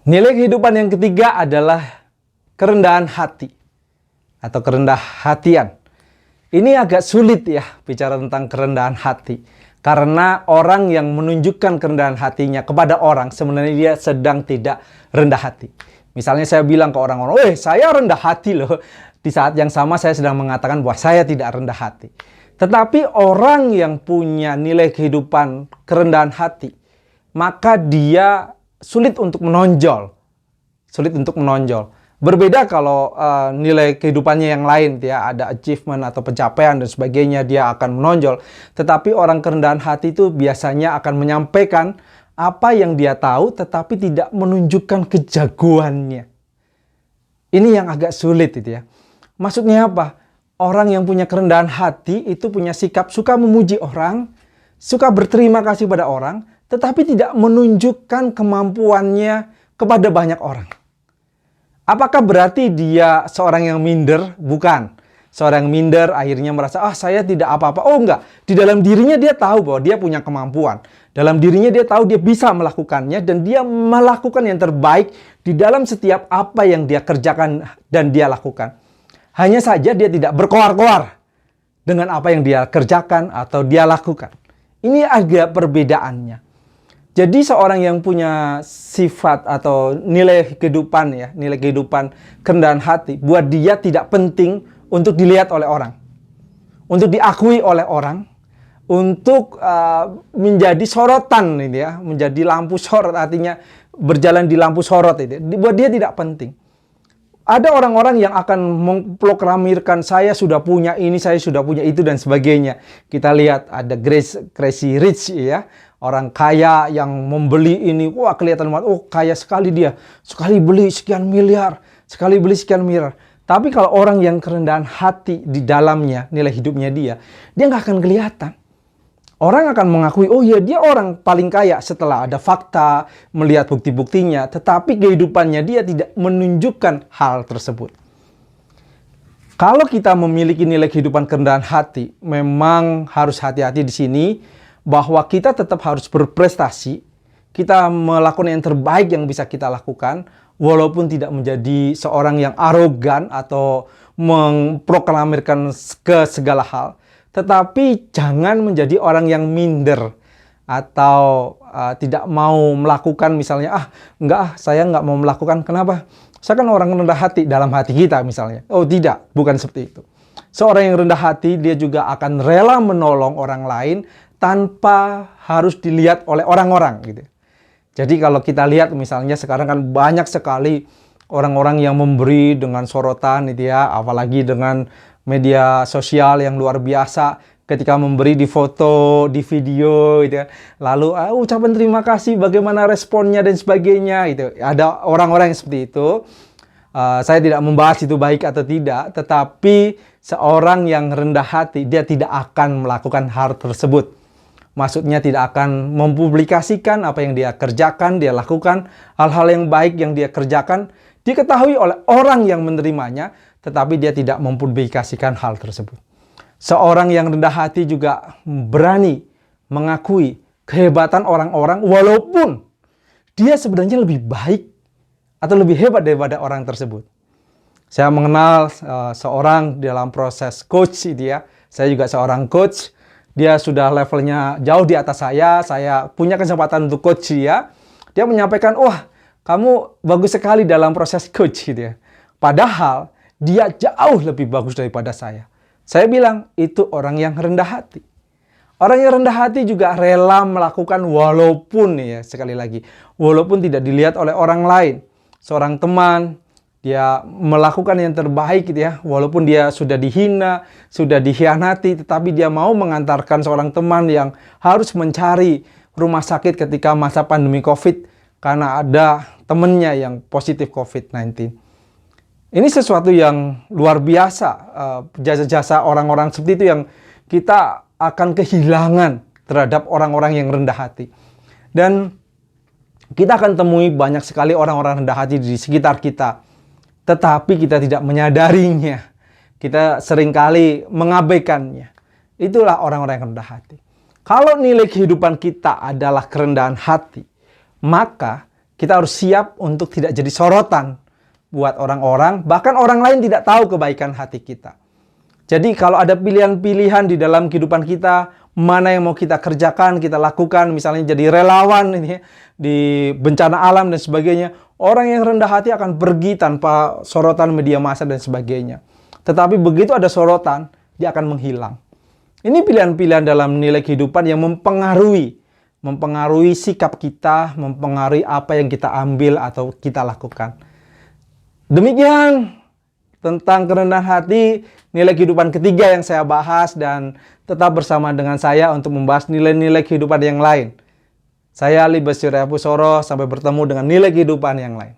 Nilai kehidupan yang ketiga adalah kerendahan hati atau kerendah hatian. Ini agak sulit ya bicara tentang kerendahan hati. Karena orang yang menunjukkan kerendahan hatinya kepada orang sebenarnya dia sedang tidak rendah hati. Misalnya saya bilang ke orang-orang, saya rendah hati loh. Di saat yang sama saya sedang mengatakan bahwa saya tidak rendah hati. Tetapi orang yang punya nilai kehidupan kerendahan hati, maka dia sulit untuk menonjol. Sulit untuk menonjol. Berbeda kalau nilai kehidupannya yang lain, ya, ada achievement atau pencapaian dan sebagainya, dia akan menonjol. Tetapi orang kerendahan hati itu biasanya akan menyampaikan apa yang dia tahu, tetapi tidak menunjukkan kejagoannya. Ini yang agak sulit itu ya. Maksudnya apa? Orang yang punya kerendahan hati itu punya sikap suka memuji orang, suka berterima kasih pada orang, tetapi tidak menunjukkan kemampuannya kepada banyak orang. Apakah berarti dia seorang yang minder? Bukan. Seorang yang minder akhirnya merasa, saya tidak apa-apa. Oh enggak, di dalam dirinya dia tahu bahwa dia punya kemampuan. Dalam dirinya dia tahu dia bisa melakukannya dan dia melakukan yang terbaik di dalam setiap apa yang dia kerjakan dan dia lakukan. Hanya saja dia tidak berkoar-koar dengan apa yang dia kerjakan atau dia lakukan. Ini agak perbedaannya. Jadi seorang yang punya sifat atau nilai kehidupan ya, nilai kehidupan kerendahan hati, buat dia tidak penting untuk dilihat oleh orang. Untuk diakui oleh orang, untuk menjadi sorotan ini ya, menjadi lampu sorot, artinya berjalan di lampu sorot itu. Buat dia tidak penting. Ada orang-orang yang akan memproklamirkan saya sudah punya ini, saya sudah punya itu dan sebagainya. Kita lihat ada Crazy Rich ya. Orang kaya yang membeli ini, wah kelihatan banget, kaya sekali dia. Sekali beli sekian miliar, sekali beli sekian miliar. Tapi kalau orang yang kerendahan hati di dalamnya, nilai hidupnya dia nggak akan kelihatan. Orang akan mengakui, dia orang paling kaya setelah ada fakta, melihat bukti-buktinya. Tetapi kehidupannya dia tidak menunjukkan hal tersebut. Kalau kita memiliki nilai kehidupan kerendahan hati, memang harus hati-hati di sini. Bahwa kita tetap harus berprestasi, kita melakukan yang terbaik yang bisa kita lakukan, walaupun tidak menjadi seorang yang arogan atau memproklamirkan ke segala hal. Tetapi jangan menjadi orang yang minder atau tidak mau melakukan misalnya, saya nggak mau melakukan, kenapa? Saya kan orang rendah hati dalam hati kita misalnya. Tidak, bukan seperti itu. Seorang yang rendah hati, dia juga akan rela menolong orang lain, tanpa harus dilihat oleh orang-orang gitu. Jadi kalau kita lihat misalnya sekarang kan banyak sekali orang-orang yang memberi dengan sorotan gitu ya, apalagi dengan media sosial yang luar biasa ketika memberi di foto, di video gitu ya. Lalu ucapan terima kasih, bagaimana responnya dan sebagainya gitu. Ada orang-orang yang seperti itu. Saya tidak membahas itu baik atau tidak, tetapi seorang yang rendah hati dia tidak akan melakukan hal tersebut. Maksudnya tidak akan mempublikasikan apa yang dia kerjakan, dia lakukan, hal-hal yang baik yang dia kerjakan, diketahui oleh orang yang menerimanya, tetapi dia tidak mempublikasikan hal tersebut. Seorang yang rendah hati juga berani mengakui kehebatan orang-orang walaupun dia sebenarnya lebih baik atau lebih hebat daripada orang tersebut. Saya mengenal seorang dalam proses coach dia. Saya juga seorang coach. Dia sudah levelnya jauh di atas saya punya kesempatan untuk coach dia. Dia menyampaikan, kamu bagus sekali dalam proses coach gitu ya. Padahal dia jauh lebih bagus daripada saya. Saya bilang, itu orang yang rendah hati. Orang yang rendah hati juga rela melakukan walaupun ya, sekali lagi, walaupun tidak dilihat oleh orang lain. Seorang teman, dia melakukan yang terbaik gitu ya, walaupun dia sudah dihina, sudah dikhianati, tetapi dia mau mengantarkan seorang teman yang harus mencari rumah sakit ketika masa pandemi COVID karena ada temannya yang positif COVID-19. Ini sesuatu yang luar biasa, jasa-jasa orang-orang seperti itu yang kita akan kehilangan terhadap orang-orang yang rendah hati. Dan kita akan temui banyak sekali orang-orang rendah hati di sekitar kita. Tetapi kita tidak menyadarinya. Kita seringkali mengabaikannya. Itulah orang-orang yang rendah hati. Kalau nilai kehidupan kita adalah kerendahan hati, maka Kita harus siap untuk tidak jadi sorotan buat orang-orang, bahkan orang lain tidak tahu kebaikan hati kita. Jadi kalau ada pilihan-pilihan di dalam kehidupan kita, mana yang mau kita kerjakan, kita lakukan, misalnya jadi relawan ini di bencana alam dan sebagainya, orang yang rendah hati akan pergi tanpa sorotan media massa dan sebagainya. Tetapi begitu ada sorotan, dia akan menghilang. Ini pilihan-pilihan dalam nilai kehidupan yang mempengaruhi sikap kita, mempengaruhi apa yang kita ambil atau kita lakukan. Demikian tentang kerendahan hati, nilai kehidupan ketiga yang saya bahas, dan tetap bersama dengan saya untuk membahas nilai-nilai kehidupan yang lain. Saya Ali Basyir Pusoro, sampai bertemu dengan nilai kehidupan yang lain.